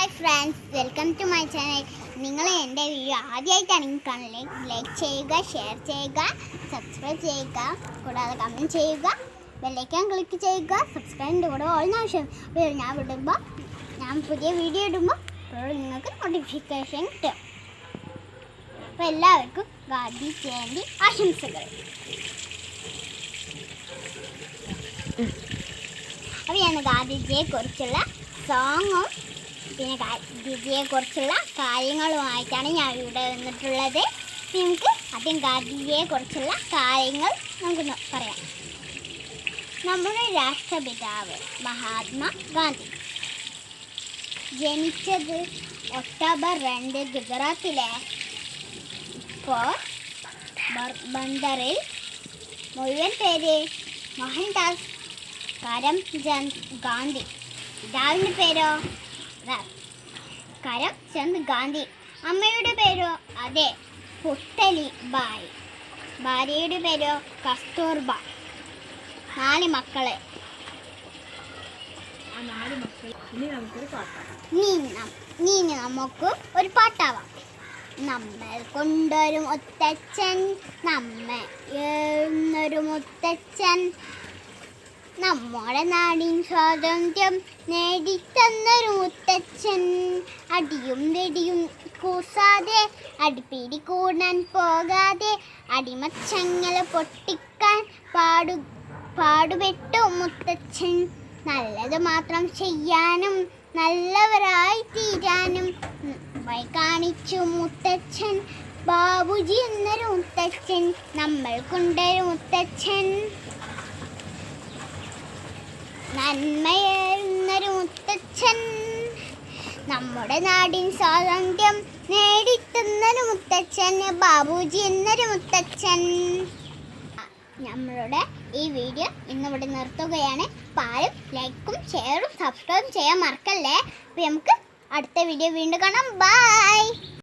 Hi friends, welcome to my channel. നിങ്ങൾ എൻ്റെ video ആദ്യമായിട്ടാണെങ്കിൽ കാണുന്നത് ലൈക്ക് ചെയ്യുക, ഷെയർ ചെയ്യുക, സബ്സ്ക്രൈബ് ചെയ്യുക, കൂടാതെ കമൻറ്റ് ചെയ്യുക, ബെല്ലൈക്കൺ ക്ലിക്ക് ചെയ്യുക. സബ്സ്ക്രൈബിൻ്റെ കൂടെ ഓൾന്ന് ആവശ്യം ഞാൻ പുതിയ വീഡിയോ ഇടുമ്പോൾ നിങ്ങൾക്ക് നോട്ടിഫിക്കേഷൻ കിട്ടും. അപ്പോൾ എല്ലാവർക്കും ഗാന്ധി ജയന്തി ആശംസകൾ. അപ്പോൾ ഞാൻ ഗാന്ധിജിയെക്കുറിച്ചുള്ള സോങ്ങും പിന്നെ ഗാന്ധിജിയെക്കുറിച്ചുള്ള കാര്യങ്ങളുമായിട്ടാണ് ഞാൻ ഇവിടെ വന്നിട്ടുള്ളത്. നമുക്ക് ആദ്യം ഗാന്ധിജിയെക്കുറിച്ചുള്ള കാര്യങ്ങൾ നമുക്ക് പറയാം. നമ്മുടെ രാഷ്ട്രപിതാവ് മഹാത്മാഗാന്ധി ജനിച്ചത് ഒക്ടോബർ 2 ഗുജറാത്തിലെ പോർബന്ദറിൽ. മുഴുവൻ പേര് മോഹൻദാസ് കരംചന്ദ് ഗാന്ധി. പിതാവിൻ്റെ പേരോ കരംചന്ദ് ഗാന്ധി. അമ്മയുടെ പേരോ അതെ പുത്തലി ബായി. ഭാര്യയുടെ പേരോ കസ്തൂർബ. 4 മക്കള്. ഇനി നമുക്ക് ഒരു പാട്ടാവാം. നമ്മൾ കൊണ്ടൊരു മുത്തച്ഛൻ, നമ്മെ എഴുന്നൊരു മുത്തച്ഛൻ, നമ്മുടെ നാടിൻ സ്വാതന്ത്ര്യം നേടിത്തന്നൊരു മുത്തച്ഛൻ. അടിയും വെടിയും കൂസാതെ, അടിപ്പിടി കൂടാൻ പോകാതെ, അടിമച്ചങ്ങല പൊട്ടിക്കാൻ പാടുപെട്ടു മുത്തച്ഛൻ. നല്ലത് മാത്രം ചെയ്യാനും നല്ലവരായി തീരാനും വഴി കാണിച്ചു മുത്തച്ഛൻ. ബാബുജി എന്നൊരു മുത്തച്ഛൻ, നമ്മൾ കൊണ്ടൊരു മുത്തച്ഛൻ, നന്മയെന്നൊരു മുത്തച്ഛൻ, നമ്മുടെ നാടിൻ സ്വാതന്ത്ര്യം നേടിത്തുന്നൊരു മുത്തച്ഛൻ, ബാബുജി എന്നൊരു മുത്തച്ഛൻ. നമ്മളുടെ ഈ വീഡിയോ ഇന്നിവിടെ നിർത്തുകയാണ്. പാലും ലൈക്കും ഷെയറും സബ്സ്ക്രൈബും ചെയ്യാൻ മറക്കല്ലേ. അപ്പോൾ നമുക്ക് അടുത്ത വീഡിയോ വീണ്ടും കാണാം. ബൈ.